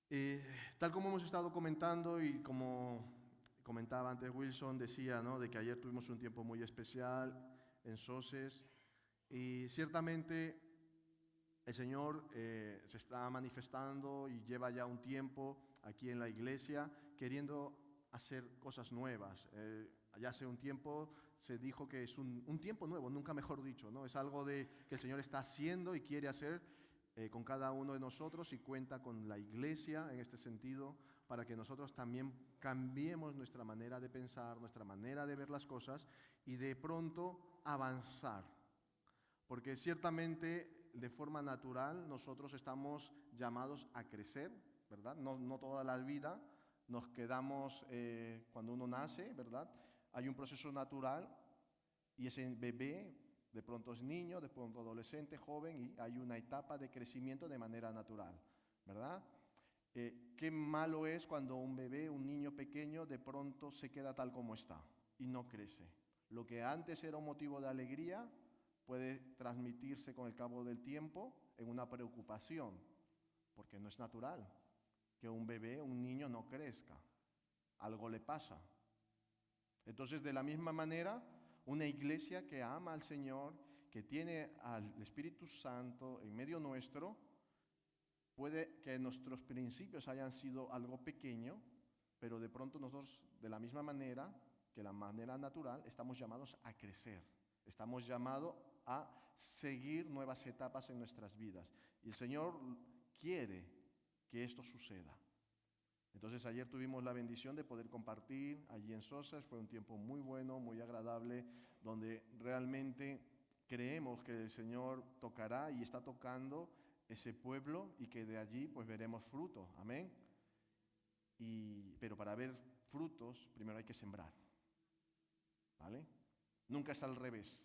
Eh, Tal como hemos estado comentando y como comentaba antes Wilson, decía, ¿no?, de que ayer tuvimos un tiempo muy especial en Soses y ciertamente el Señor se está manifestando y lleva ya un tiempo aquí en la iglesia queriendo hacer cosas nuevas. Ya hace un tiempo se dijo que es un tiempo nuevo, nunca mejor dicho, ¿no? Es algo que el Señor está haciendo y quiere hacer con cada uno de nosotros y cuenta con la iglesia en este sentido para que nosotros también cambiemos nuestra manera de pensar, nuestra manera de ver las cosas y de pronto avanzar. Porque ciertamente de forma natural nosotros estamos llamados a crecer, ¿verdad? No toda la vida nos quedamos cuando uno nace, ¿verdad? Hay un proceso natural y ese bebé de pronto es niño, de pronto adolescente, joven y hay una etapa de crecimiento de manera natural, ¿verdad? Qué malo es cuando un bebé, un niño pequeño, de pronto se queda tal como está y no crece. Lo que antes era un motivo de alegría puede transmitirse con el cabo del tiempo en una preocupación, porque no es natural que un bebé, un niño no crezca. Algo le pasa. Entonces, de la misma manera, una iglesia que ama al Señor, que tiene al Espíritu Santo en medio nuestro, puede que nuestros principios hayan sido algo pequeño, pero de pronto nosotros, de la misma manera que la manera natural, estamos llamados a crecer. Estamos llamados a seguir nuevas etapas en nuestras vidas. Y el Señor quiere que esto suceda. Entonces ayer tuvimos la bendición de poder compartir allí en Sosas, fue un tiempo muy bueno, muy agradable, donde realmente creemos que el Señor tocará y está tocando ese pueblo y que de allí pues veremos fruto, amén. Pero para ver frutos primero hay que sembrar, ¿vale? Nunca es al revés.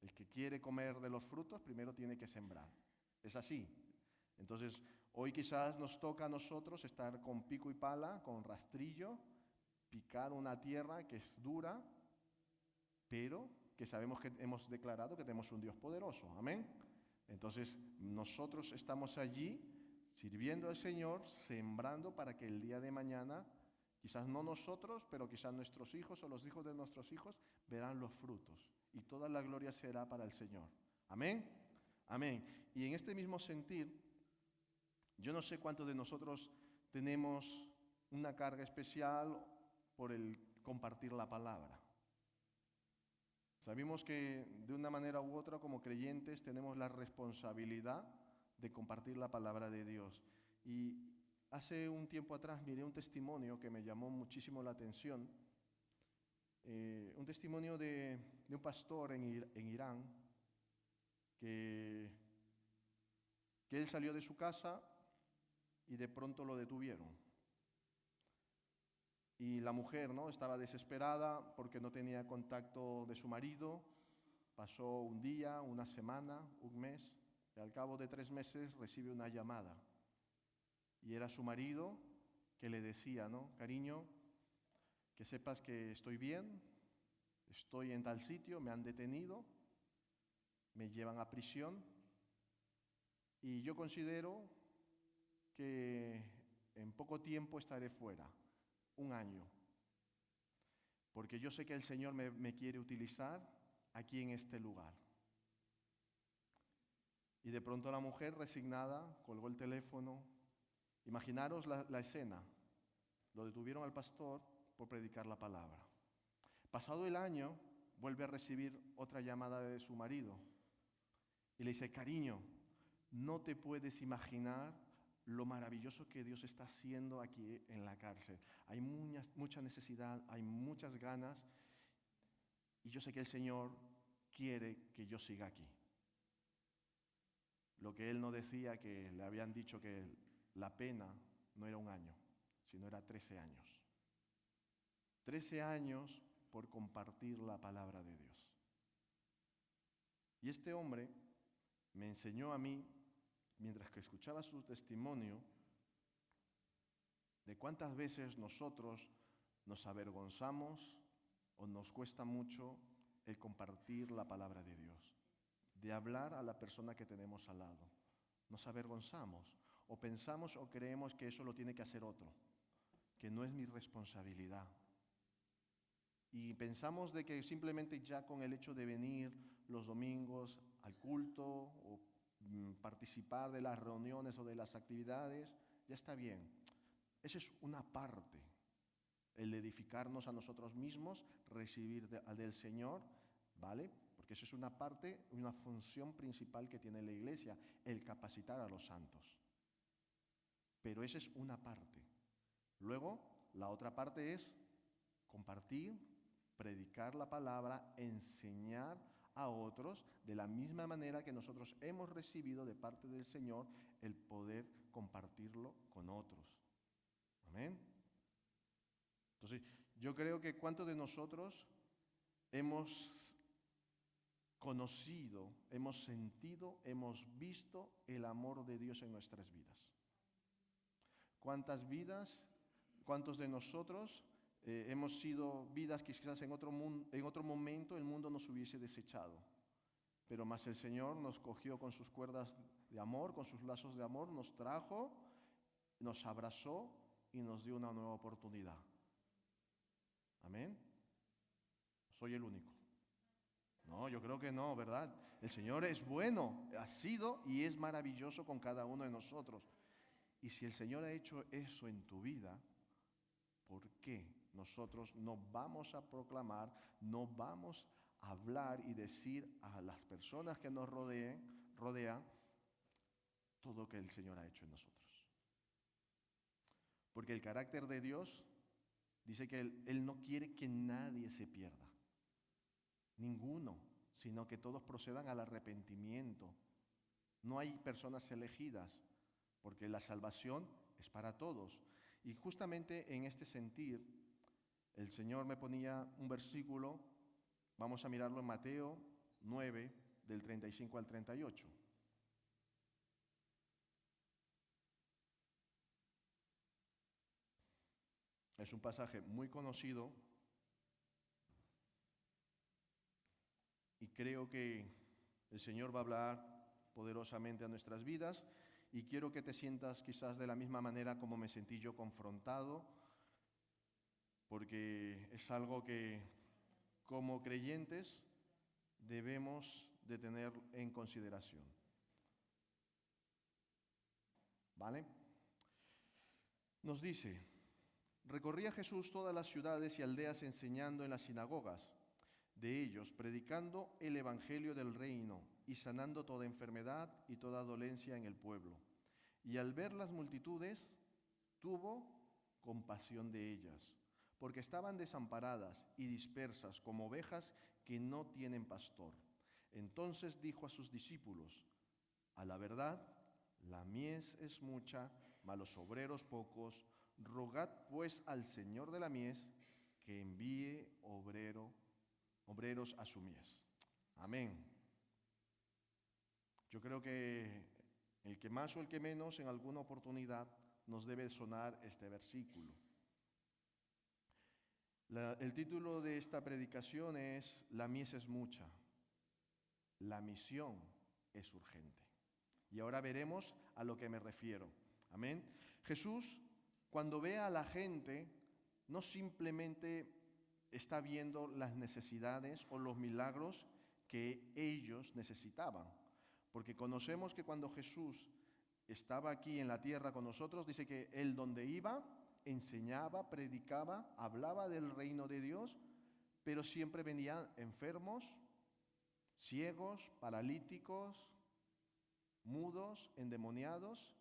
El que quiere comer de los frutos primero tiene que sembrar. Es así. Entonces, hoy quizás nos toca a nosotros estar con pico y pala, con rastrillo, picar una tierra que es dura, pero que sabemos que hemos declarado que tenemos un Dios poderoso. Amén. Entonces, nosotros estamos allí sirviendo al Señor, sembrando para que el día de mañana, quizás no nosotros, pero quizás nuestros hijos o los hijos de nuestros hijos verán los frutos. Y toda la gloria será para el Señor. Amén. Amén. Y en este mismo sentir, yo no sé cuántos de nosotros tenemos una carga especial por el compartir la palabra. Sabemos que de una manera u otra como creyentes tenemos la responsabilidad de compartir la palabra de Dios. Y hace un tiempo atrás miré un testimonio que me llamó muchísimo la atención, un testimonio de un pastor en Irán que, que él salió de su casa y de pronto lo detuvieron. Y la mujer, ¿no?, estaba desesperada porque no tenía contacto de su marido. Pasó un día, una semana, un mes, y al cabo de 3 meses recibe una llamada. Y era su marido que le decía, ¿no? Cariño, que sepas que estoy bien, estoy en tal sitio, me han detenido, me llevan a prisión, y yo considero que en poco tiempo estaré fuera, 1 año. Porque yo sé que el Señor me quiere utilizar aquí en este lugar. Y de pronto la mujer, resignada, colgó el teléfono. Imaginaros la escena. Lo detuvieron al pastor por predicar la palabra. Pasado el año, vuelve a recibir otra llamada de su marido. Y le dice, cariño, no te puedes imaginar lo maravilloso que Dios está haciendo aquí en la cárcel. Hay mucha necesidad, hay muchas ganas, y yo sé que el Señor quiere que yo siga aquí. Lo que él no decía, que le habían dicho que la pena no era 1 año, sino era 13 años. 13 años por compartir la palabra de Dios. Y este hombre me enseñó a mí, mientras que escuchaba su testimonio, de cuántas veces nosotros nos avergonzamos o nos cuesta mucho el compartir la palabra de Dios, de hablar a la persona que tenemos al lado. Nos avergonzamos o pensamos o creemos que eso lo tiene que hacer otro, que no es mi responsabilidad. Y pensamos de que simplemente ya con el hecho de venir los domingos al culto o participar de las reuniones o de las actividades, ya está bien. Esa es una parte, el de edificarnos a nosotros mismos, recibir del Señor, ¿vale? Porque eso es una parte, una función principal que tiene la Iglesia, el capacitar a los santos. Pero esa es una parte. Luego, la otra parte es compartir, predicar la palabra, enseñar a otros de la misma manera que nosotros hemos recibido de parte del Señor el poder compartirlo con otros. Amén. Entonces, yo creo que cuántos de nosotros hemos conocido, hemos sentido, hemos visto el amor de Dios en nuestras vidas. ¿Cuántas vidas, cuántos de nosotros hemos sido vidas que quizás en otro momento el mundo nos hubiese desechado? Pero más el Señor nos cogió con sus cuerdas de amor, con sus lazos de amor, nos trajo, nos abrazó y nos dio una nueva oportunidad. Amén. Soy el único. No, yo creo que no, ¿verdad? El Señor es bueno, ha sido y es maravilloso con cada uno de nosotros. Y si el Señor ha hecho eso en tu vida, ¿por qué nosotros no vamos a proclamar, no vamos a hablar y decir a las personas que nos rodean todo lo que el Señor ha hecho en nosotros? Porque el carácter de Dios dice que Él no quiere que nadie se pierda, ninguno, sino que todos procedan al arrepentimiento. No hay personas elegidas, porque la salvación es para todos. Y justamente en este sentir, el Señor me ponía un versículo, vamos a mirarlo en Mateo 9, del 35 al 38. Es un pasaje muy conocido y creo que el Señor va a hablar poderosamente a nuestras vidas y quiero que te sientas quizás de la misma manera como me sentí yo confrontado, porque es algo que como creyentes debemos de tener en consideración. ¿Vale? Nos dice: recorría Jesús todas las ciudades y aldeas enseñando en las sinagogas de ellos, predicando el evangelio del reino y sanando toda enfermedad y toda dolencia en el pueblo. Y al ver las multitudes, tuvo compasión de ellas, porque estaban desamparadas y dispersas como ovejas que no tienen pastor. Entonces dijo a sus discípulos: a la verdad, la mies es mucha, mas los obreros pocos. Rogad pues al Señor de la mies que envíe obreros a su mies. Amén. Yo creo que el que más o el que menos en alguna oportunidad nos debe sonar este versículo. El título de esta predicación es La mies es mucha, la misión es urgente. Y ahora veremos a lo que me refiero. Amén. Jesús, cuando ve a la gente, no simplemente está viendo las necesidades o los milagros que ellos necesitaban. Porque conocemos que cuando Jesús estaba aquí en la tierra con nosotros, dice que Él donde iba, enseñaba, predicaba, hablaba del reino de Dios, pero siempre venían enfermos, ciegos, paralíticos, mudos, endemoniados.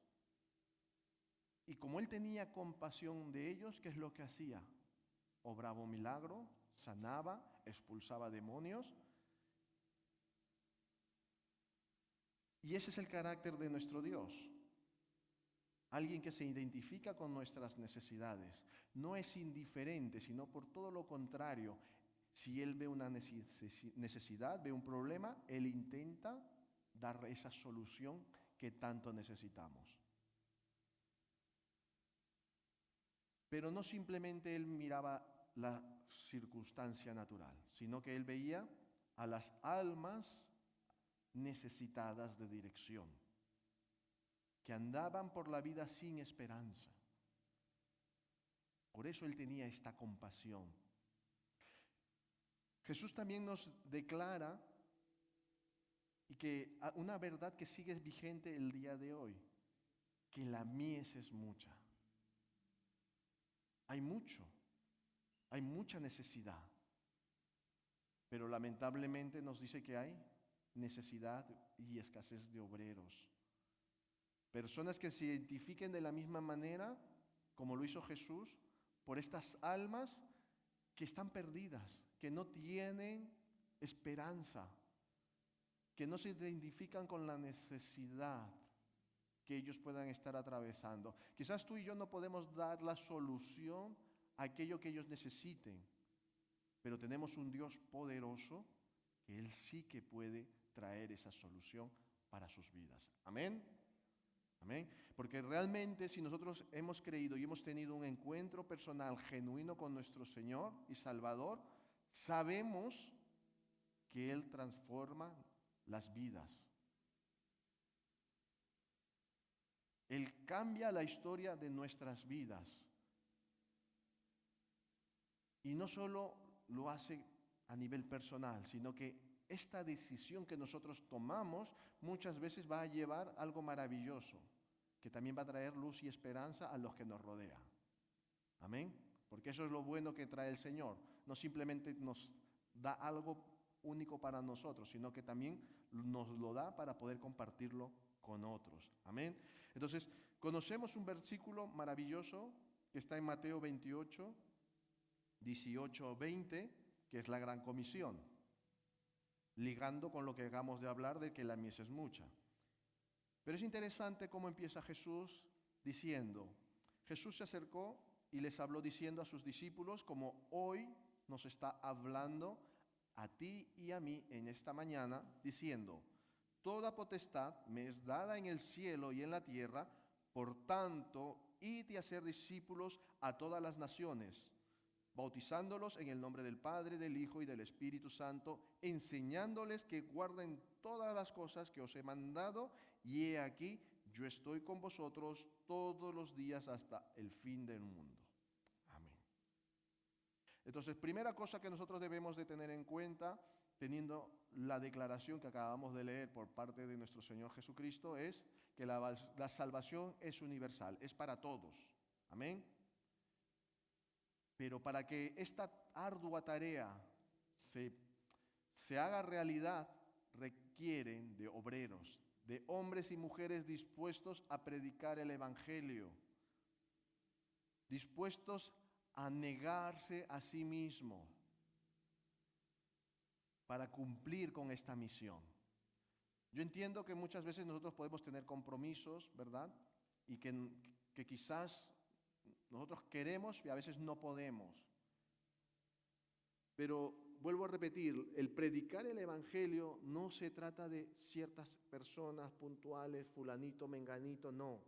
Y como Él tenía compasión de ellos, ¿qué es lo que hacía? Obraba un milagro, sanaba, expulsaba demonios. Y ese es el carácter de nuestro Dios. Alguien que se identifica con nuestras necesidades. No es indiferente, sino por todo lo contrario. Si Él ve una necesidad, ve un problema, Él intenta dar esa solución que tanto necesitamos. Pero no simplemente Él miraba la circunstancia natural, sino que Él veía a las almas necesitadas de dirección. que andaban por la vida sin esperanza. Por eso Él tenía esta compasión. Jesús también nos declara y que una verdad que sigue vigente el día de hoy, que la mies es mucha. Hay mucha necesidad, pero lamentablemente nos dice que hay necesidad y escasez de obreros. Personas que se identifiquen de la misma manera, como lo hizo Jesús, por estas almas que están perdidas, que no tienen esperanza, que no se identifican con la necesidad que ellos puedan estar atravesando. Quizás tú y yo no podemos dar la solución a aquello que ellos necesiten, pero tenemos un Dios poderoso que Él sí que puede traer esa solución para sus vidas. Amén. Amén. Porque realmente si nosotros hemos creído y hemos tenido un encuentro personal genuino con nuestro Señor y Salvador, sabemos que Él transforma las vidas. Él cambia la historia de nuestras vidas. Y no solo lo hace a nivel personal, sino que esta decisión que nosotros tomamos muchas veces va a llevar algo maravilloso, que también va a traer luz y esperanza a los que nos rodean. Amén. Porque eso es lo bueno que trae el Señor. No simplemente nos da algo único para nosotros, sino que también nos lo da para poder compartirlo con otros. Amén. Entonces, conocemos un versículo maravilloso que está en Mateo 28, 18-20, que es la gran comisión, ligando con lo que acabamos de hablar de que la mies es mucha. Pero es interesante cómo empieza Jesús diciendo, Jesús se acercó y les habló diciendo a sus discípulos, como hoy nos está hablando a ti y a mí en esta mañana, diciendo, toda potestad me es dada en el cielo y en la tierra, por tanto, id y hacer discípulos a todas las naciones, bautizándolos en el nombre del Padre, del Hijo y del Espíritu Santo, enseñándoles que guarden todas las cosas que os he mandado, y he aquí, yo estoy con vosotros todos los días hasta el fin del mundo. Amén. Entonces, primera cosa que nosotros debemos de tener en cuenta, teniendo la declaración que acabamos de leer por parte de nuestro Señor Jesucristo, es que la salvación es universal, es para todos. Amén. Pero para que esta ardua tarea se haga realidad, requieren de obreros, de hombres y mujeres dispuestos a predicar el Evangelio, dispuestos a negarse a sí mismos para cumplir con esta misión. Yo entiendo que muchas veces nosotros podemos tener compromisos, ¿verdad? Y que quizás nosotros queremos y a veces no podemos. Pero vuelvo a repetir, el predicar el Evangelio no se trata de ciertas personas puntuales, fulanito, menganito, no.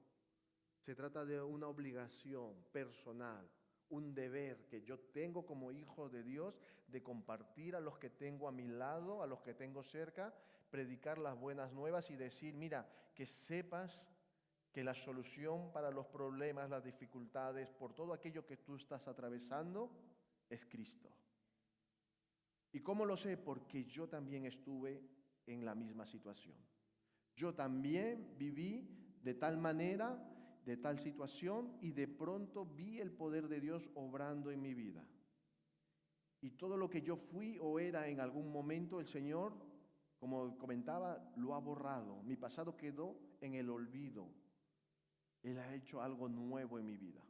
Se trata de una obligación personal, un deber que yo tengo como hijo de Dios de compartir a los que tengo a mi lado, a los que tengo cerca, predicar las buenas nuevas y decir, mira, que sepas que la solución para los problemas, las dificultades, por todo aquello que tú estás atravesando, es Cristo. ¿Y cómo lo sé? Porque yo también estuve en la misma situación. Yo también viví de tal manera, de tal situación, y de pronto vi el poder de Dios obrando en mi vida. Y todo lo que yo fui o era en algún momento, el Señor, como comentaba, lo ha borrado. Mi pasado quedó en el olvido. Él ha hecho algo nuevo en mi vida.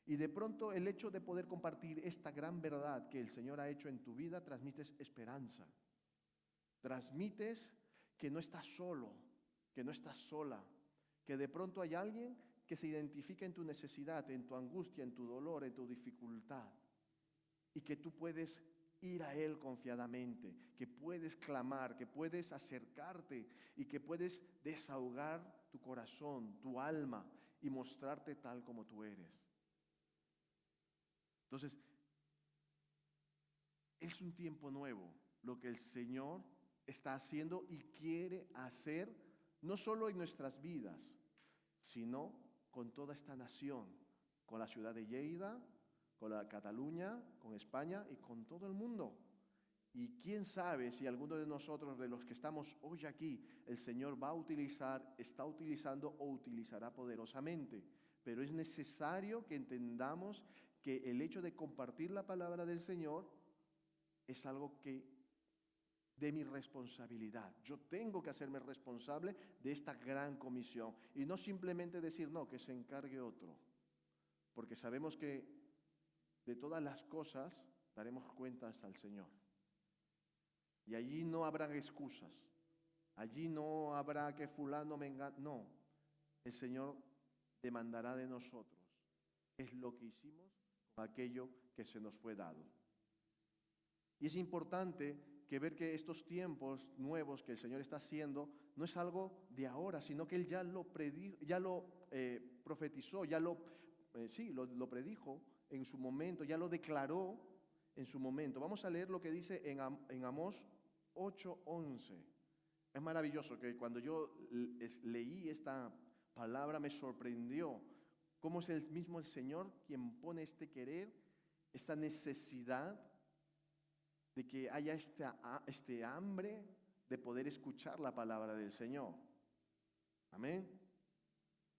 Y de pronto el hecho de poder compartir esta gran verdad que el Señor ha hecho en tu vida, transmites esperanza. Transmites que no estás solo, que no estás sola, que de pronto hay alguien que se identifica en tu necesidad, en tu angustia, en tu dolor, en tu dificultad. Y que tú puedes ir a Él confiadamente, que puedes clamar, que puedes acercarte y que puedes desahogar tu corazón, tu alma y mostrarte tal como tú eres. Entonces, es un tiempo nuevo lo que el Señor está haciendo y quiere hacer, no solo en nuestras vidas, sino con toda esta nación, con la ciudad de Lleida, con la Cataluña, con España y con todo el mundo. Y quién sabe si alguno de nosotros, de los que estamos hoy aquí, el Señor va a utilizar, está utilizando o utilizará poderosamente. Pero es necesario que entendamos que el hecho de compartir la palabra del Señor es algo que de mi responsabilidad. Yo tengo que hacerme responsable de esta gran comisión y no simplemente decir, no, que se encargue otro. Porque sabemos que de todas las cosas daremos cuentas al Señor. Y allí no habrá excusas. Allí no habrá que fulano me engañe. No, el Señor demandará de nosotros. Es lo que hicimos con aquello que se nos fue dado. Y es importante que ver que estos tiempos nuevos que el Señor está haciendo no es algo de ahora, sino que Él ya lo profetizó, lo predijo en su momento, ya lo declaró en su momento. Vamos a leer lo que dice en Amós 8:11. Es maravilloso que cuando yo leí esta palabra me sorprendió cómo es el mismo el Señor quien pone este querer, esta necesidad de que haya este hambre de poder escuchar la palabra del Señor. Amén.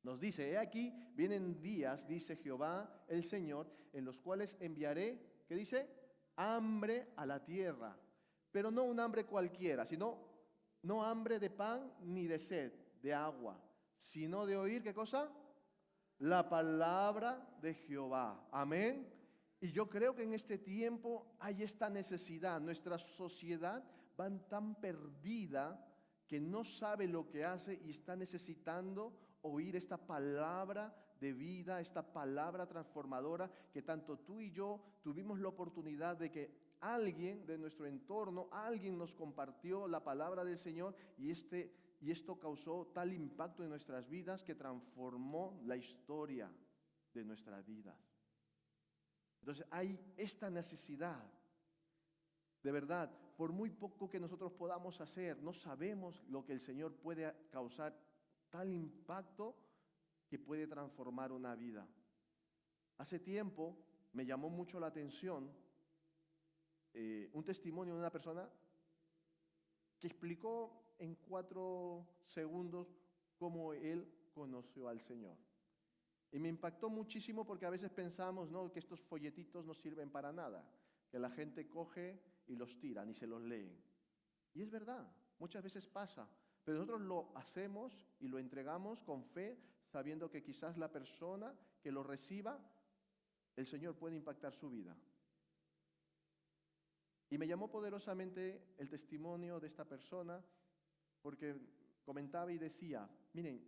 Nos dice, he aquí, vienen días, dice Jehová el Señor, en los cuales enviaré, ¿qué dice? Hambre a la tierra, pero no un hambre cualquiera, sino no hambre de pan ni de sed, de agua, sino de oír, ¿qué cosa? La palabra de Jehová. Amén. Y yo creo que en este tiempo hay esta necesidad. Nuestra sociedad va tan perdida que no sabe lo que hace y está necesitando oír esta palabra de vida, esta palabra transformadora que tanto tú y yo tuvimos la oportunidad de que alguien de nuestro entorno, alguien nos compartió la palabra del Señor y esto causó tal impacto en nuestras vidas que transformó la historia de nuestras vidas. Entonces hay esta necesidad, de verdad, por muy poco que nosotros podamos hacer, no sabemos lo que el Señor puede causar, tal impacto que puede transformar una vida. Hace tiempo me llamó mucho la atención un testimonio de una persona que explicó en 4 segundos cómo él conoció al Señor. Y me impactó muchísimo porque a veces pensamos, ¿no?, que estos folletitos no sirven para nada, que la gente coge y los tiran y se los leen. Y es verdad, muchas veces pasa, pero nosotros lo hacemos y lo entregamos con fe, sabiendo que quizás la persona que lo reciba, el Señor puede impactar su vida. Y me llamó poderosamente el testimonio de esta persona porque comentaba y decía, miren,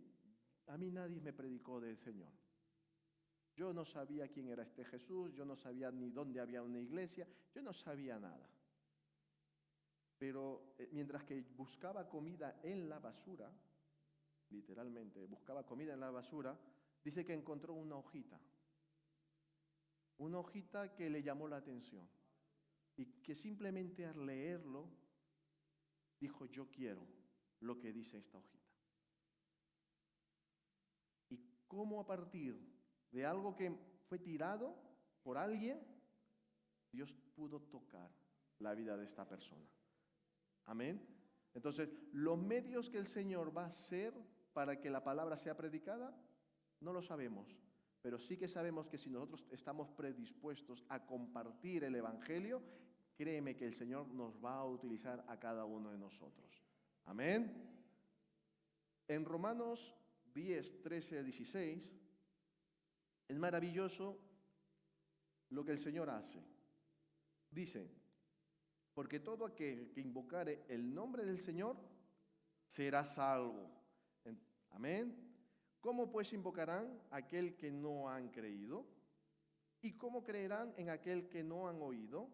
a mí nadie me predicó del Señor. Yo no sabía quién era este Jesús, yo no sabía ni dónde había una iglesia, yo no sabía nada. Pero mientras que buscaba comida en la basura, literalmente buscaba comida en la basura, dice que encontró una hojita que le llamó la atención y que simplemente al leerlo dijo, yo quiero lo que dice esta hojita. Y cómo a partir de algo que fue tirado por alguien, Dios pudo tocar la vida de esta persona. Amén. Entonces, los medios que el Señor va a hacer para que la palabra sea predicada, no lo sabemos. Pero sí que sabemos que si nosotros estamos predispuestos a compartir el Evangelio, créeme que el Señor nos va a utilizar a cada uno de nosotros. Amén. En Romanos 10, 13 a 16, es maravilloso lo que el Señor hace. Dice, porque todo aquel que invocare el nombre del Señor será salvo. Amén. ¿Cómo pues invocarán a aquel que no han creído? ¿Y cómo creerán en aquel que no han oído?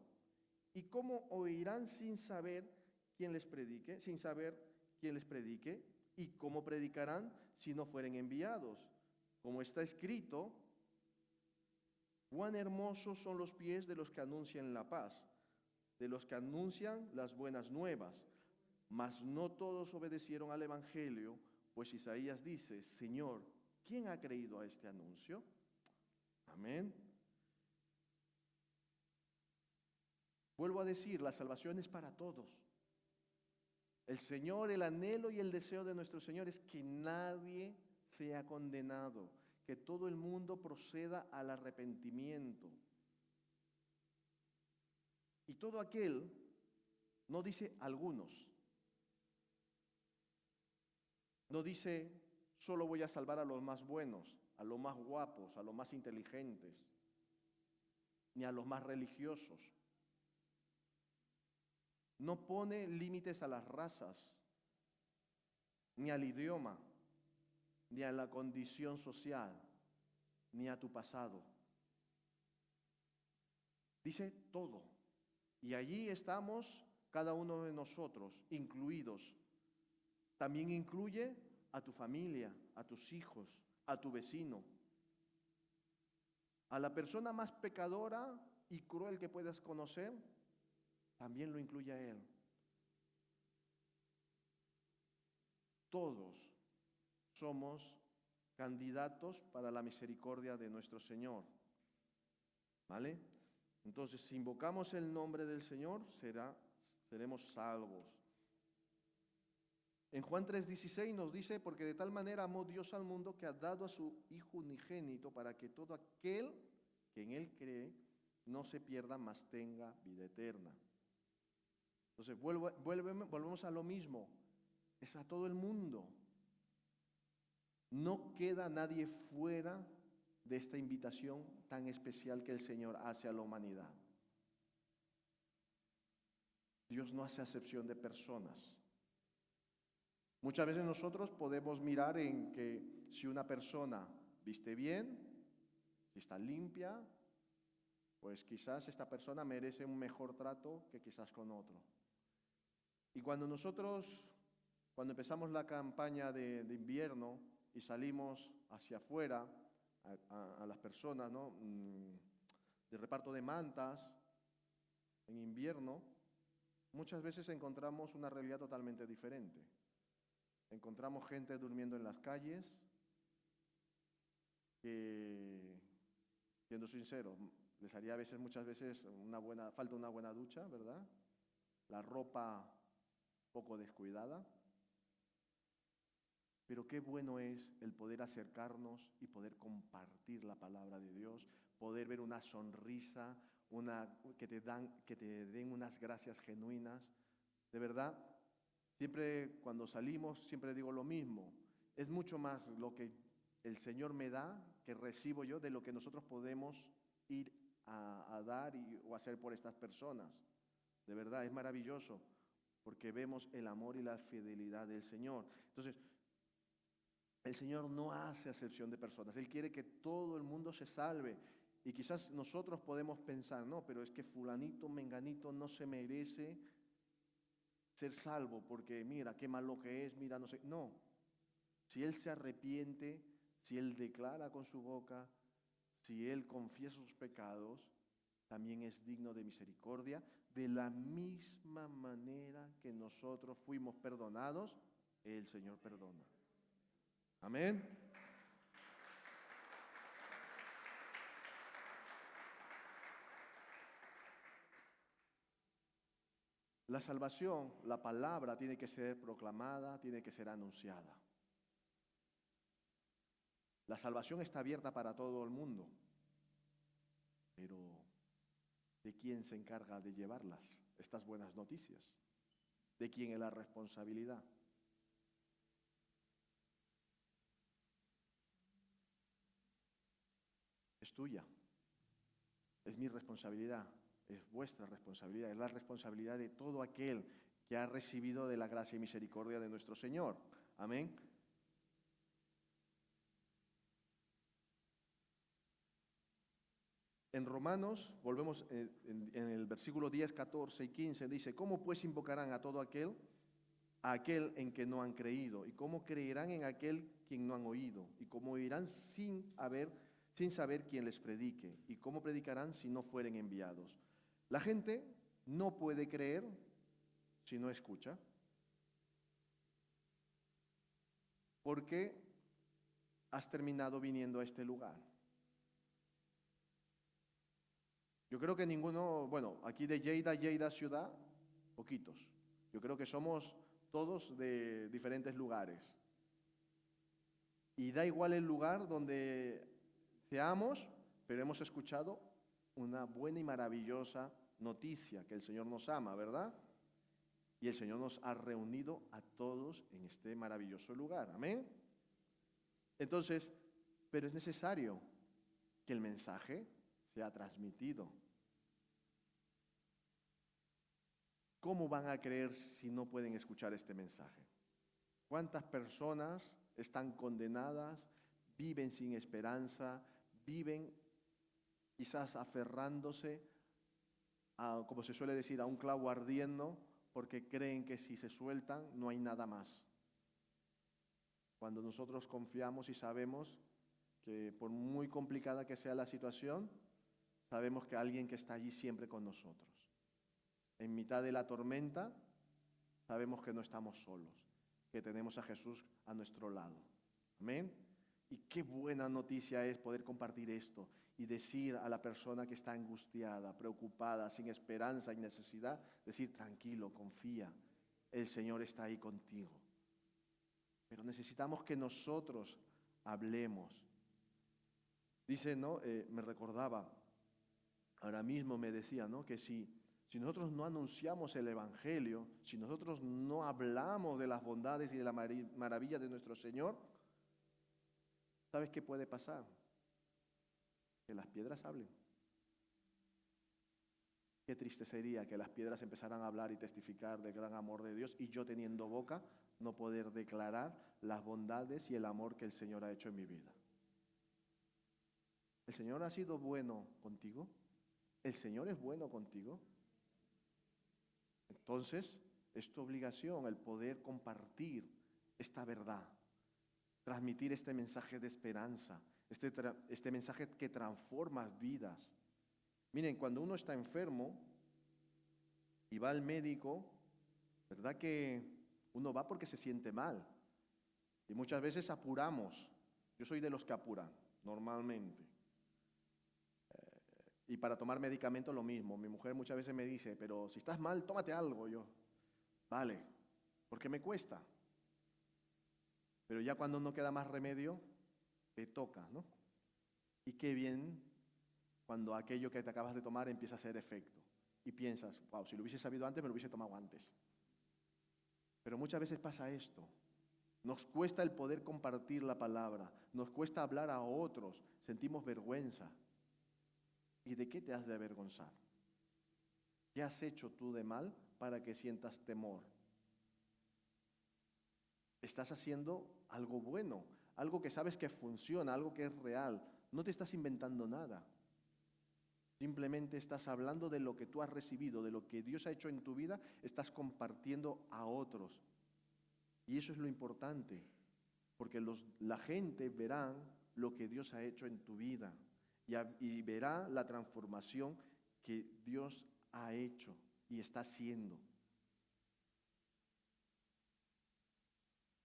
¿Y cómo oirán sin saber quién les predique? Sin saber quién les predique. ¿Y cómo predicarán si no fueren enviados? Como está escrito, cuán hermosos son los pies de los que anuncian la paz, de los que anuncian las buenas nuevas. Mas no todos obedecieron al Evangelio, pues Isaías dice, Señor, ¿Quién ha creído a este anuncio? Amén. Vuelvo a decir, la salvación es para todos. El Señor, el anhelo y el deseo de nuestro Señor es que nadie sea condenado, que todo el mundo proceda al arrepentimiento. Y todo aquel, no dice algunos, no dice solo voy a salvar a los más buenos, a los más guapos, a los más inteligentes, ni a los más religiosos. No pone límites a las razas, ni al idioma, ni a la condición social, ni a tu pasado. Dice todo. Y allí estamos cada uno de nosotros, incluidos. También incluye a tu familia, a tus hijos, a tu vecino, a la persona más pecadora y cruel que puedas conocer, también lo incluye a él. Todos somos candidatos para la misericordia de nuestro Señor. ¿Vale? Entonces, si invocamos el nombre del Señor, seremos salvos. En Juan 3:16 nos dice, porque de tal manera amó Dios al mundo que ha dado a su Hijo unigénito para que todo aquel que en Él cree no se pierda, mas tenga vida eterna. Entonces, volvemos a lo mismo, es a todo el mundo. No queda nadie fuera de esta invitación tan especial que el Señor hace a la humanidad. Dios no hace acepción de personas. Muchas veces nosotros podemos mirar en que si una persona viste bien, si está limpia, pues quizás esta persona merece un mejor trato que quizás con otro. Y cuando empezamos la campaña de invierno y salimos hacia afuera a las personas, ¿no? De reparto de mantas en invierno, muchas veces encontramos una realidad totalmente diferente. Encontramos gente durmiendo en las calles, que, siendo sincero, les haría muchas veces falta una buena ducha, ¿verdad? La ropa poco descuidada. Pero qué bueno es el poder acercarnos y poder compartir la palabra de Dios, poder ver una sonrisa, que te den unas gracias genuinas. De verdad, siempre cuando salimos, siempre digo lo mismo. Es mucho más lo que el Señor me da, que recibo yo, de lo que nosotros podemos ir a dar o hacer por estas personas. De verdad, es maravilloso, porque vemos el amor y la fidelidad del Señor. Entonces, el Señor no hace acepción de personas. Él quiere que todo el mundo se salve. Y quizás nosotros podemos pensar, no, pero es que fulanito, menganito no se merece ser salvo porque mira qué malo que es, mira no sé. No, si él se arrepiente, si él declara con su boca, si él confiesa sus pecados, también es digno de misericordia, de la misma manera que nosotros fuimos perdonados, el Señor perdona. Amén. La salvación, la palabra tiene que ser proclamada, tiene que ser anunciada. La salvación está abierta para todo el mundo, pero ¿de quién se encarga de llevarlas, estas buenas noticias? ¿De quién es la responsabilidad? Es tuya, es mi responsabilidad, es vuestra responsabilidad, es la responsabilidad de todo aquel que ha recibido de la gracia y misericordia de nuestro Señor. Amén. En Romanos, volvemos en el versículo 10, 14 y 15, dice, ¿cómo pues invocarán a todo aquel en que no han creído? ¿Y cómo creerán en aquel quien no han oído? ¿Y cómo oirán sin saber quién les predique? ¿Y cómo predicarán si no fueren enviados? La gente no puede creer si no escucha. Porque has terminado viniendo a este lugar? Yo creo que ninguno, bueno, aquí de Lleida ciudad, poquitos. Yo creo que somos todos de diferentes lugares. Y da igual el lugar donde seamos, pero hemos escuchado una buena y maravillosa noticia, que el Señor nos ama, ¿verdad? Y el Señor nos ha reunido a todos en este maravilloso lugar. Amén. Entonces, pero es necesario que el mensaje sea transmitido. ¿Cómo van a creer si no pueden escuchar este mensaje? ¿Cuántas personas están condenadas, viven sin esperanza, viven quizás aferrándose a, como se suele decir, a un clavo ardiendo, porque creen que si se sueltan no hay nada más? Cuando nosotros confiamos y sabemos que por muy complicada que sea la situación, sabemos que hay alguien que está allí siempre con nosotros. En mitad de la tormenta, sabemos que no estamos solos, que tenemos a Jesús a nuestro lado. Amén. Y qué buena noticia es poder compartir esto y decir a la persona que está angustiada, preocupada, sin esperanza y necesidad, decir: tranquilo, confía, el Señor está ahí contigo. Pero necesitamos que nosotros hablemos. Dice, ¿no? Me recordaba, ahora mismo me decía, ¿no? Que si nosotros no anunciamos el Evangelio, si nosotros no hablamos de las bondades y de la maravilla de nuestro Señor, ¿sabes qué puede pasar? Que las piedras hablen. Qué triste sería que las piedras empezaran a hablar y testificar del gran amor de Dios, y yo, teniendo boca, no poder declarar las bondades y el amor que el Señor ha hecho en mi vida. ¿El Señor ha sido bueno contigo? ¿El Señor es bueno contigo? Entonces, es tu obligación el poder compartir esta verdad, transmitir este mensaje de esperanza, este mensaje que transforma vidas. Miren, cuando uno está enfermo y va al médico, ¿verdad que uno va porque se siente mal? Y muchas veces apuramos. Yo soy de los que apuran, normalmente. Y para tomar medicamentos lo mismo. Mi mujer muchas veces me dice: pero si estás mal, tómate algo. Yo, vale, porque me cuesta. Pero ya cuando no queda más remedio, te toca, ¿no? Y qué bien cuando aquello que te acabas de tomar empieza a hacer efecto. Y piensas: wow, si lo hubiese sabido antes, me lo hubiese tomado antes. Pero muchas veces pasa esto. Nos cuesta el poder compartir la palabra. Nos cuesta hablar a otros. Sentimos vergüenza. ¿Y de qué te has de avergonzar? ¿Qué has hecho tú de mal para que sientas temor? Estás haciendo algo bueno, algo que sabes que funciona, algo que es real. No te estás inventando nada. Simplemente estás hablando de lo que tú has recibido, de lo que Dios ha hecho en tu vida, estás compartiendo a otros. Y eso es lo importante, porque la gente verá lo que Dios ha hecho en tu vida. Y verá la transformación que Dios ha hecho y está haciendo.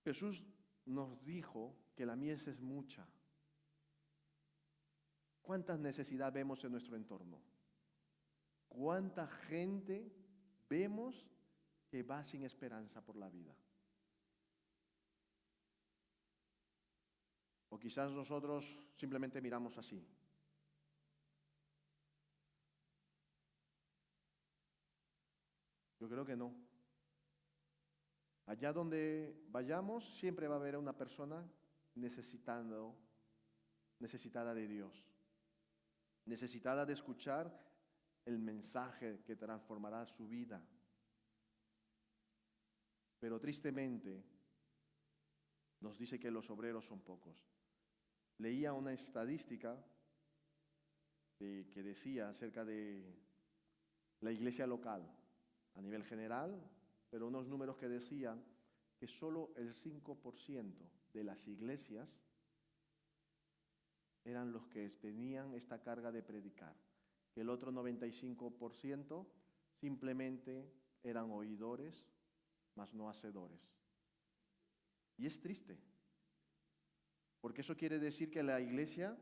Jesús nos dijo que la mies es mucha. ¿Cuántas necesidades vemos en nuestro entorno? ¿Cuánta gente vemos que va sin esperanza por la vida? O quizás nosotros simplemente miramos así. Yo creo que no. Allá donde vayamos, siempre va a haber una persona necesitada de Dios, necesitada de escuchar el mensaje que transformará su vida. Pero tristemente, nos dice que los obreros son pocos. Leía una estadística que decía acerca de la iglesia local, a nivel general, pero unos números que decían que solo el 5% de las iglesias eran los que tenían esta carga de predicar, que el otro 95% simplemente eran oidores, mas no hacedores. Y es triste, Porque eso quiere decir que la iglesia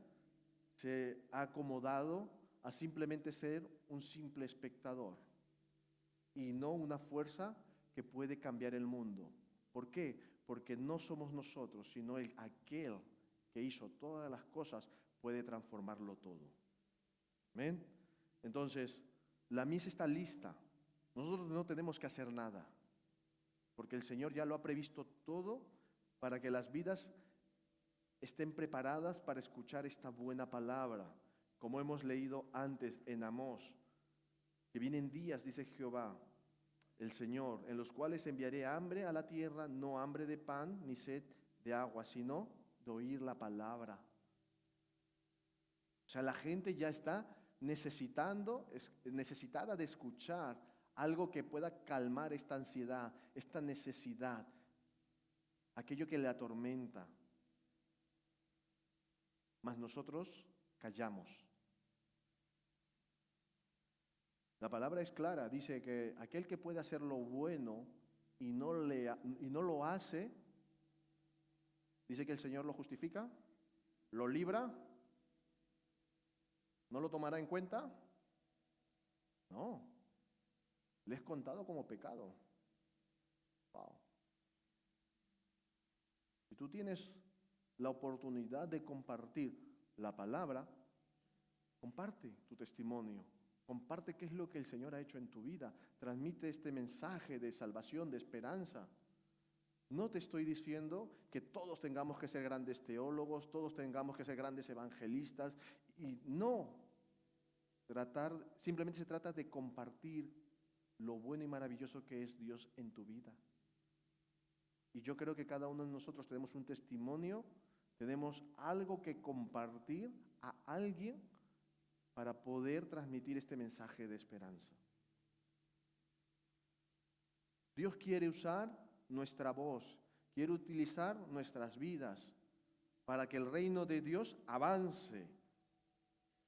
se ha acomodado a simplemente ser un simple espectador y no una fuerza que puede cambiar el mundo. ¿Por qué? Porque no somos nosotros, sino aquel que hizo todas las cosas puede transformarlo todo. ¿Amén? Entonces, la mies está lista. Nosotros no tenemos que hacer nada, porque el Señor ya lo ha previsto todo para que las vidas estén preparadas para escuchar esta buena palabra, como hemos leído antes en Amós, que vienen días, dice Jehová, el Señor, en los cuales enviaré hambre a la tierra, no hambre de pan ni sed de agua, sino de oír la palabra. O sea, la gente ya está necesitada de escuchar algo que pueda calmar esta ansiedad, esta necesidad, aquello que le atormenta. Mas nosotros callamos. La palabra es clara, dice que aquel que puede hacer lo bueno y no lo hace, dice que el Señor lo justifica, lo libra, ¿no lo tomará en cuenta? No, le es contado como pecado. Wow. Si tú tienes la oportunidad de compartir la palabra, comparte tu testimonio, comparte qué es lo que el Señor ha hecho en tu vida, transmite este mensaje de salvación, de esperanza. No te estoy diciendo que todos tengamos que ser grandes teólogos, todos tengamos que ser grandes evangelistas, y no, simplemente se trata de compartir lo bueno y maravilloso que es Dios en tu vida. Y yo creo que cada uno de nosotros tenemos un testimonio, tenemos algo que compartir a alguien para poder transmitir este mensaje de esperanza. Dios quiere usar nuestra voz, quiere utilizar nuestras vidas para que el reino de Dios avance,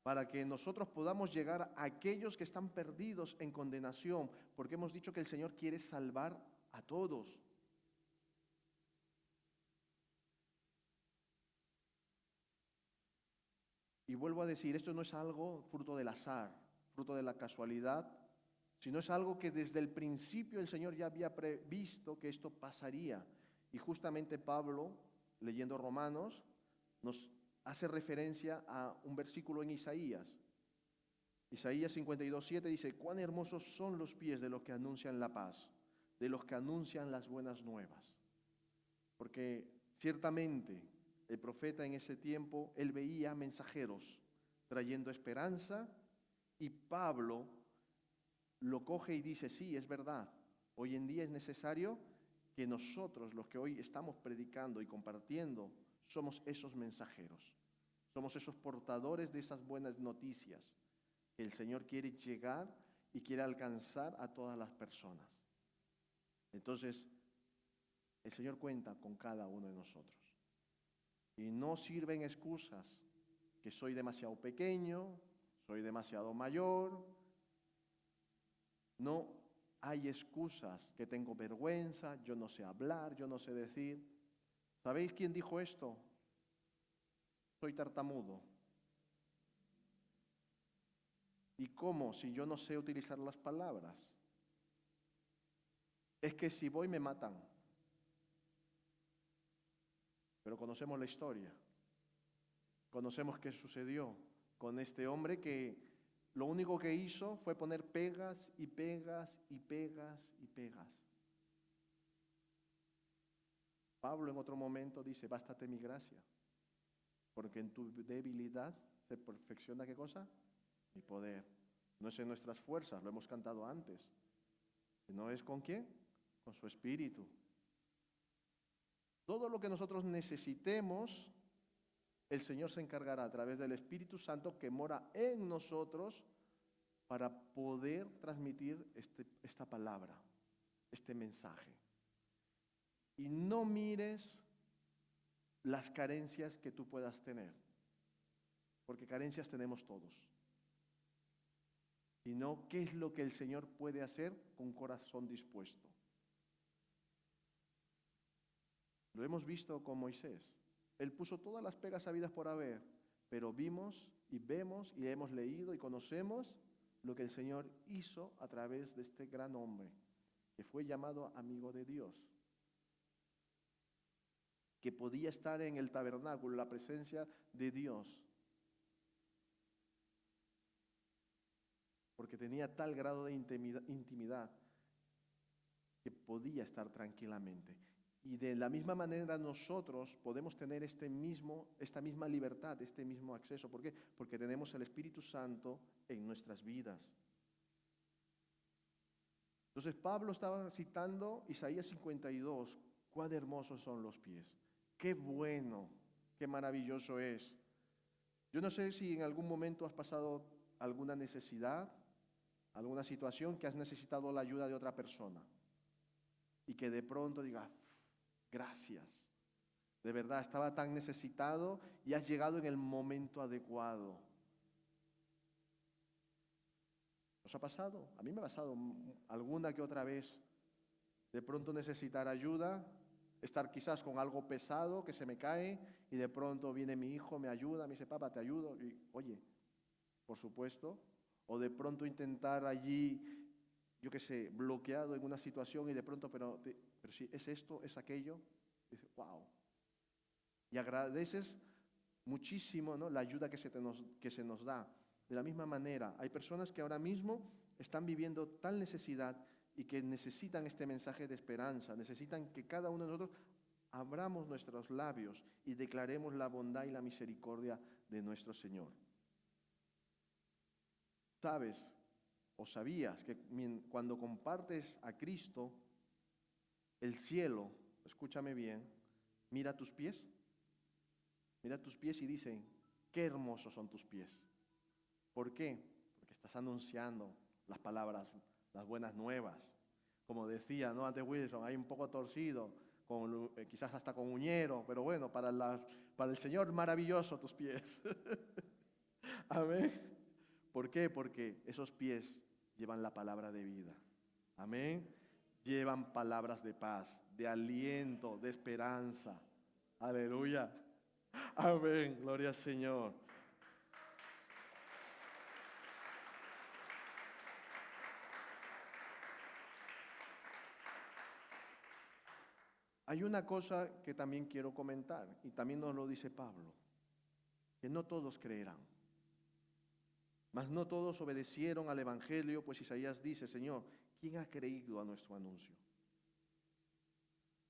para que nosotros podamos llegar a aquellos que están perdidos en condenación, porque hemos dicho que el Señor quiere salvar a todos. Y vuelvo a decir, esto no es algo fruto del azar, fruto de la casualidad, sino es algo que desde el principio el Señor ya había previsto que esto pasaría. Y justamente Pablo, leyendo Romanos, nos hace referencia a un versículo en Isaías. Isaías 52:7 dice, cuán hermosos son los pies de los que anuncian la paz, de los que anuncian las buenas nuevas. Porque ciertamente el profeta en ese tiempo, él veía mensajeros trayendo esperanza, y Pablo lo coge y dice, sí, es verdad, hoy en día es necesario que nosotros, los que hoy estamos predicando y compartiendo, somos esos mensajeros, somos esos portadores de esas buenas noticias que el Señor quiere llegar y quiere alcanzar a todas las personas. Entonces, el Señor cuenta con cada uno de nosotros. Y no sirven excusas, que soy demasiado pequeño, soy demasiado mayor. No hay excusas, que tengo vergüenza, yo no sé hablar, yo no sé decir. ¿Sabéis quién dijo esto? Soy tartamudo. ¿Y cómo? Si yo no sé utilizar las palabras. Es que si voy me matan. Pero conocemos la historia. Conocemos qué sucedió con este hombre que lo único que hizo fue poner pegas y pegas y pegas y pegas. Pablo en otro momento dice, bástate mi gracia, porque en tu debilidad se perfecciona, ¿qué cosa? Mi poder. No es en nuestras fuerzas, lo hemos cantado antes. ¿No es con quién? Con su Espíritu. Todo lo que nosotros necesitemos, el Señor se encargará a través del Espíritu Santo que mora en nosotros para poder transmitir esta palabra, este mensaje. Y no mires las carencias que tú puedas tener, porque carencias tenemos todos, sino qué es lo que el Señor puede hacer con corazón dispuesto. Lo hemos visto con Moisés. Él puso todas las pegas habidas por haber, pero vimos y vemos y hemos leído y conocemos lo que el Señor hizo a través de este gran hombre, que fue llamado amigo de Dios, que podía estar en el tabernáculo, en la presencia de Dios, porque tenía tal grado de intimidad que podía estar tranquilamente. Y de la misma manera nosotros podemos tener esta misma libertad, este mismo acceso. ¿Por qué? Porque tenemos el Espíritu Santo en nuestras vidas. Entonces Pablo estaba citando Isaías 52. ¡Cuán hermosos son los pies! ¡Qué bueno! ¡Qué maravilloso es! Yo no sé si en algún momento has pasado alguna necesidad, alguna situación que has necesitado la ayuda de otra persona y que de pronto digas, gracias, de verdad estaba tan necesitado y has llegado en el momento adecuado. ¿Os ha pasado? A mí me ha pasado alguna que otra vez, de pronto necesitar ayuda, estar quizás con algo pesado que se me cae y de pronto viene mi hijo, me ayuda, me dice, papá, te ayudo. Y, oye, por supuesto. O de pronto intentar allí, yo qué sé, bloqueado en una situación y de pronto, pero si es esto, es aquello, dices, wow. Y agradeces muchísimo, ¿no?, la ayuda que se nos da. De la misma manera, hay personas que ahora mismo están viviendo tal necesidad y que necesitan este mensaje de esperanza, necesitan que cada uno de nosotros abramos nuestros labios y declaremos la bondad y la misericordia de nuestro Señor. ¿Sabes o sabías que cuando compartes a Cristo, el cielo, escúchame bien, mira tus pies y dicen, qué hermosos son tus pies? ¿Por qué? Porque estás anunciando las palabras, las buenas nuevas. Como decía, ¿no?, antes Wilson, hay un poco torcido, quizás hasta con uñero, pero bueno, para el Señor maravilloso tus pies. Amén. ¿Por qué? Porque esos pies llevan la palabra de vida. Amén. Llevan palabras de paz, de aliento, de esperanza. Aleluya. Amén. Gloria al Señor. Hay una cosa que también quiero comentar, y también nos lo dice Pablo, que no todos creerán. Mas no todos obedecieron al Evangelio, pues Isaías dice, Señor, ¿quién ha creído a nuestro anuncio?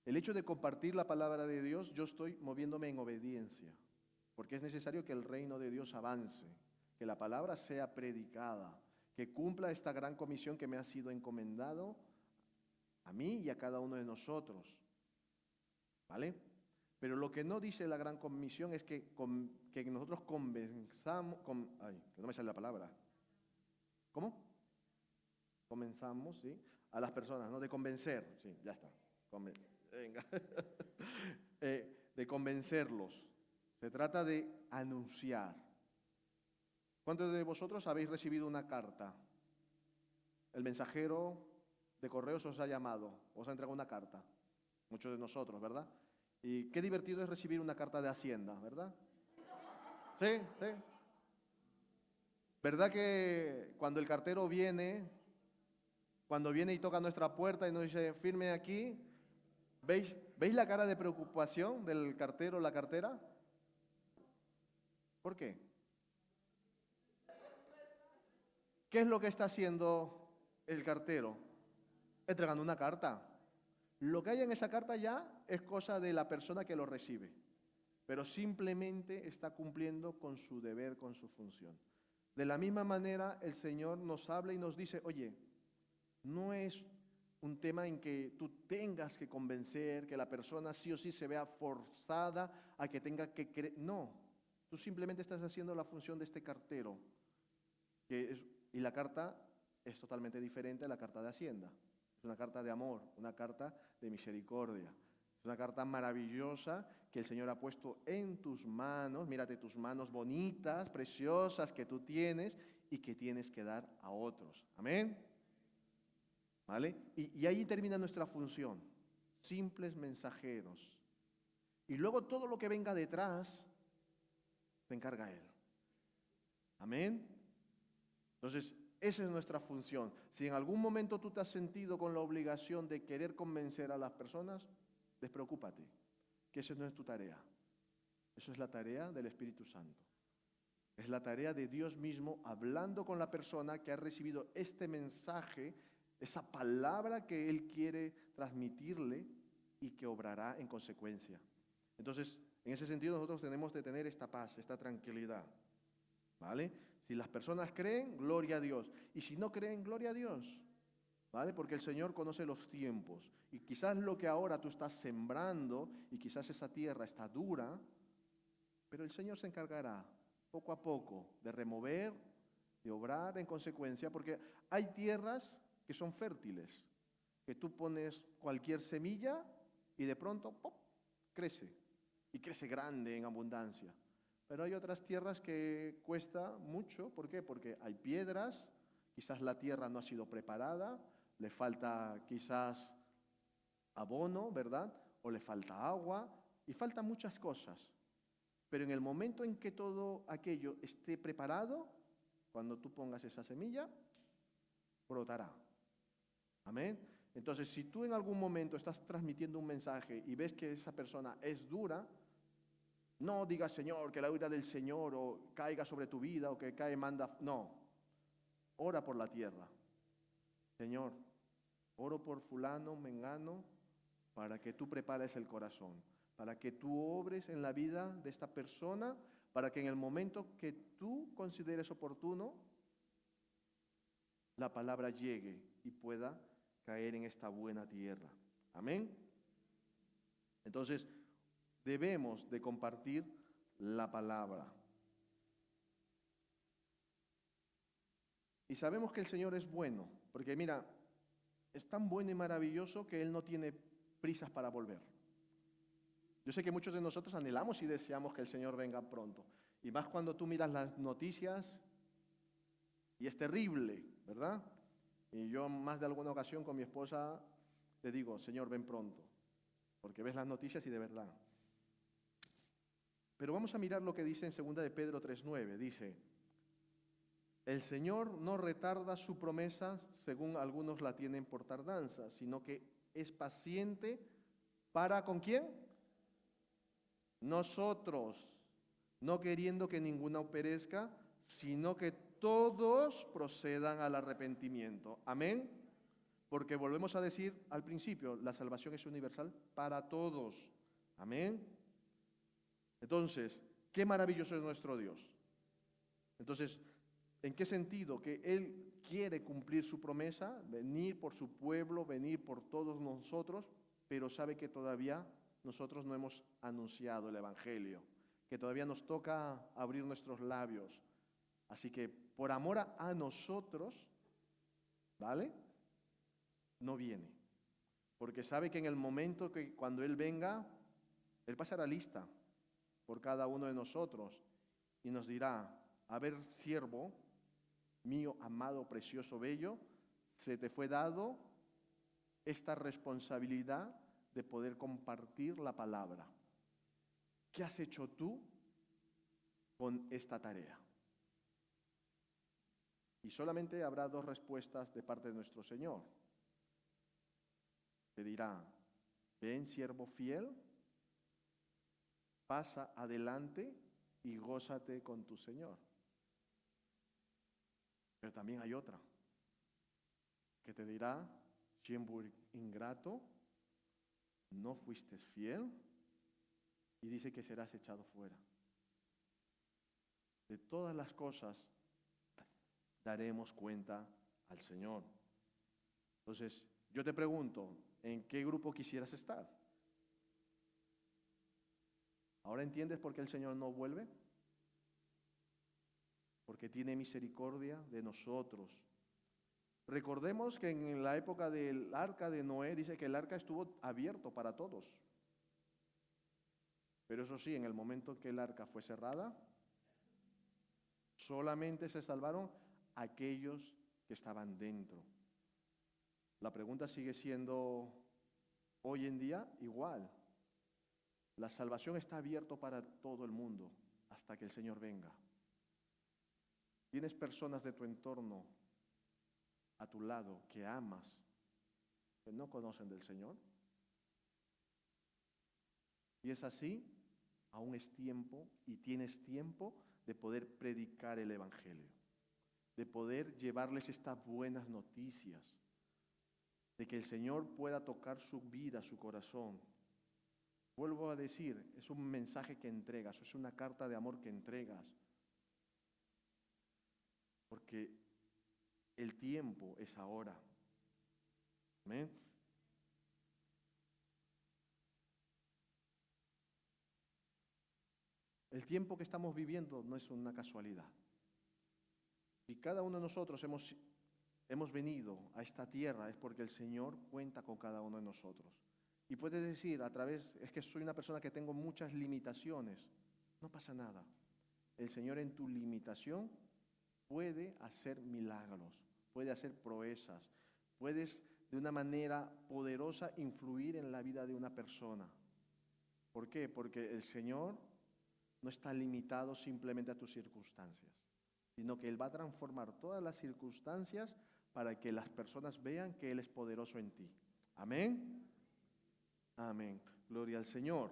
El hecho de compartir la palabra de Dios, yo estoy moviéndome en obediencia, porque es necesario que el reino de Dios avance, que la palabra sea predicada, que cumpla esta gran comisión que me ha sido encomendado a mí y a cada uno de nosotros. ¿Vale? Pero lo que no dice la gran comisión es que nosotros comenzamos, que no me sale la palabra. ¿Cómo? Comenzamos, ¿sí? A las personas, ¿no? De convencer, sí, ya está. Venga. De convencerlos. Se trata de anunciar. ¿Cuántos de vosotros habéis recibido una carta? El mensajero de correos os ha llamado, os ha entregado una carta. Muchos de nosotros, ¿verdad? Y qué divertido es recibir una carta de Hacienda, ¿verdad? Sí, sí. ¿Verdad que cuando el cartero viene, y toca nuestra puerta y nos dice, firme aquí, ¿veis la cara de preocupación del cartero o la cartera? ¿Por qué? ¿Qué es lo que está haciendo el cartero? Entregando una carta. Lo que hay en esa carta ya es cosa de la persona que lo recibe, pero simplemente está cumpliendo con su deber, con su función. De la misma manera, el Señor nos habla y nos dice, oye, no es un tema en que tú tengas que convencer, que la persona sí o sí se vea forzada a que tenga que creer. No, tú simplemente estás haciendo la función de este cartero, y la carta es totalmente diferente a la carta de Hacienda. Es una carta de amor, una carta de misericordia. Es una carta maravillosa que el Señor ha puesto en tus manos. Mírate tus manos bonitas, preciosas que tú tienes y que tienes que dar a otros. Amén. ¿Vale? Y ahí termina nuestra función. Simples mensajeros Y luego todo lo que venga detrás, se encarga Él. Amén. Entonces, esa es nuestra función. Si en algún momento tú te has sentido con la obligación de querer convencer a las personas, despreocúpate, que esa no es tu tarea. Eso es la tarea del Espíritu Santo. Es la tarea de Dios mismo hablando con la persona que ha recibido este mensaje, esa palabra que Él quiere transmitirle y que obrará en consecuencia. Entonces, en ese sentido nosotros tenemos de tener esta paz, esta tranquilidad. ¿Vale? Si las personas creen, gloria a Dios. Y si no creen, gloria a Dios. ¿Vale? Porque el Señor conoce los tiempos. Y quizás lo que ahora tú estás sembrando, y quizás esa tierra está dura, pero el Señor se encargará poco a poco de remover, de obrar en consecuencia, porque hay tierras que son fértiles, que tú pones cualquier semilla y de pronto ¡pop!, crece, y crece grande en abundancia. Pero hay otras tierras que cuesta mucho, ¿por qué? Porque hay piedras, quizás la tierra no ha sido preparada, le falta quizás abono, ¿verdad? O le falta agua, y faltan muchas cosas. Pero en el momento en que todo aquello esté preparado, cuando tú pongas esa semilla, brotará. Amén. Entonces, si tú en algún momento estás transmitiendo un mensaje y ves que esa persona es dura, no digas, Señor, que la ira del Señor o caiga sobre tu vida o que cae manda. No, ora por la tierra. Señor, oro por fulano, mengano, para que tú prepares el corazón, para que tú obres en la vida de esta persona, para que en el momento que tú consideres oportuno, la palabra llegue y pueda caer en esta buena tierra. Amén. Entonces, debemos de compartir la palabra. Y sabemos que el Señor es bueno, porque mira, es tan bueno y maravilloso que Él no tiene prisas para volver. Yo sé que muchos de nosotros anhelamos y deseamos que el Señor venga pronto. Y más cuando tú miras las noticias y es terrible, ¿verdad? Y yo más de alguna ocasión con mi esposa le digo, Señor, ven pronto, porque ves las noticias y de verdad. Pero vamos a mirar lo que dice en 2 de Pedro 3:9. Dice, el Señor no retarda su promesa, según algunos la tienen por tardanza, sino que es paciente para, ¿con quién? Nosotros, no queriendo que ninguno perezca, sino que todos procedan al arrepentimiento. Amén. Porque volvemos a decir al principio, la salvación es universal para todos. Amén. Entonces, qué maravilloso es nuestro Dios. Entonces, ¿en qué sentido? Que Él quiere cumplir su promesa, venir por su pueblo, venir por todos nosotros, pero sabe que todavía nosotros no hemos anunciado el Evangelio, que todavía nos toca abrir nuestros labios. Así que por amor a nosotros, ¿vale? No viene. Porque sabe que en el momento que cuando Él venga, Él pasará lista por cada uno de nosotros y nos dirá, a ver, siervo mío, amado, precioso, bello, se te fue dado esta responsabilidad de poder compartir la palabra. ¿Qué has hecho tú con esta tarea? Y solamente habrá dos respuestas de parte de nuestro Señor. Te dirá, ven, siervo fiel, pasa adelante y gózate con tu Señor. Pero también hay otra, que te dirá, siervo ingrato, no fuiste fiel, y dice que serás echado fuera. De todas las cosas daremos cuenta al Señor. Entonces, yo te pregunto, ¿en qué grupo quisieras estar? ¿Ahora entiendes por qué el Señor no vuelve? Porque tiene misericordia de nosotros. Recordemos que en la época del arca de Noé, dice que el arca estuvo abierto para todos. Pero eso sí, en el momento que el arca fue cerrada, solamente se salvaron aquellos que estaban dentro. La pregunta sigue siendo hoy en día igual. La salvación está abierta para todo el mundo hasta que el Señor venga. Tienes personas de tu entorno a tu lado que amas, que no conocen del Señor. Y es así, aún es tiempo y tienes tiempo de poder predicar el Evangelio, de poder llevarles estas buenas noticias, de que el Señor pueda tocar su vida, su corazón. Vuelvo a decir, es un mensaje que entregas, es una carta de amor que entregas, porque el tiempo es ahora. Amén. El tiempo que estamos viviendo no es una casualidad. Si cada uno de nosotros hemos venido a esta tierra es porque el Señor cuenta con cada uno de nosotros. Y puedes decir es que soy una persona que tengo muchas limitaciones. No pasa nada. El Señor en tu limitación puede hacer milagros, puede hacer proezas, puedes de una manera poderosa influir en la vida de una persona. ¿Por qué? Porque el Señor no está limitado simplemente a tus circunstancias, sino que Él va a transformar todas las circunstancias para que las personas vean que Él es poderoso en ti. Amén. Amén. Gloria al Señor.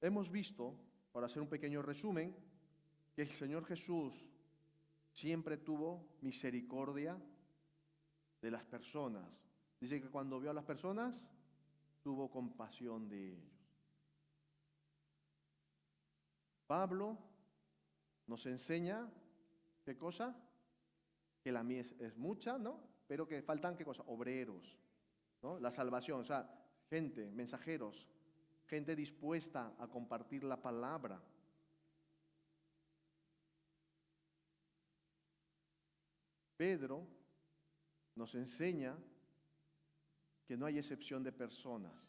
Hemos visto, para hacer un pequeño resumen, que el Señor Jesús siempre tuvo misericordia de las personas. Dice que cuando vio a las personas, tuvo compasión de ellos. Pablo nos enseña, ¿qué cosa? Que la mies es mucha, ¿no? Pero que faltan, ¿qué cosa? Obreros, ¿no? La salvación, o sea, gente, mensajeros, gente dispuesta a compartir la palabra. Pedro nos enseña que no hay excepción de personas.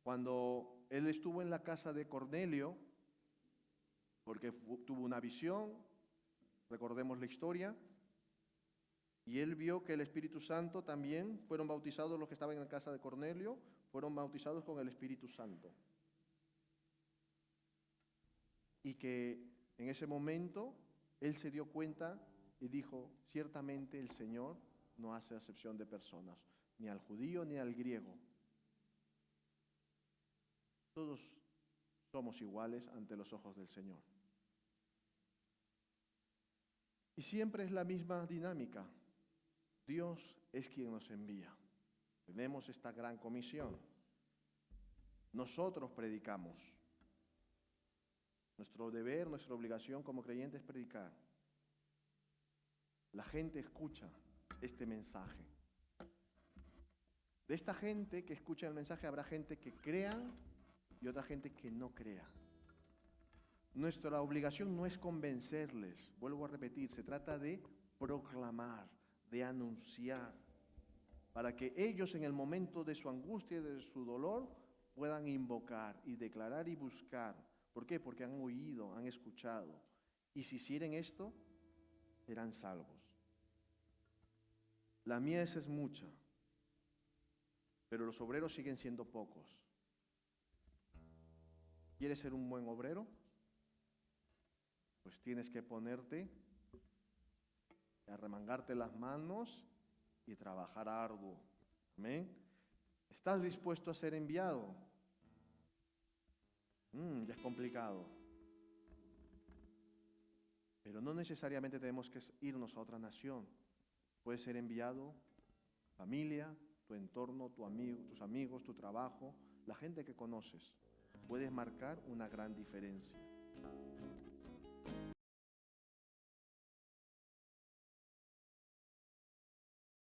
Cuando él estuvo en la casa de Cornelio, porque tuvo una visión, recordemos la historia, y él vio que el Espíritu Santo también fueron bautizados los que estaban en la casa de Cornelio, fueron bautizados con el Espíritu Santo. Y que en ese momento él se dio cuenta y dijo, ciertamente el Señor no hace acepción de personas, ni al judío ni al griego. Todos somos iguales ante los ojos del Señor. Y siempre es la misma dinámica. Dios es quien nos envía. Tenemos esta gran comisión. Nosotros predicamos. Nuestro deber, nuestra obligación como creyentes es predicar. La gente escucha este mensaje. De esta gente que escucha el mensaje habrá gente que crea y otra gente que no crea. Nuestra obligación no es convencerles, vuelvo a repetir, se trata de proclamar, de anunciar, para que ellos en el momento de su angustia y de su dolor puedan invocar y declarar y buscar. ¿Por qué? Porque han oído, han escuchado. Y si hicieren esto, serán salvos. La mies es mucha, pero los obreros siguen siendo pocos. ¿Quieres ser un buen obrero? Pues tienes que ponerte, arremangarte las manos y trabajar arduo. ¿Amén? ¿Estás dispuesto a ser enviado? Ya es complicado. Pero no necesariamente tenemos que irnos a otra nación. Puedes ser enviado, familia, tu entorno, tus amigos, tu trabajo, la gente que conoces. Puedes marcar una gran diferencia.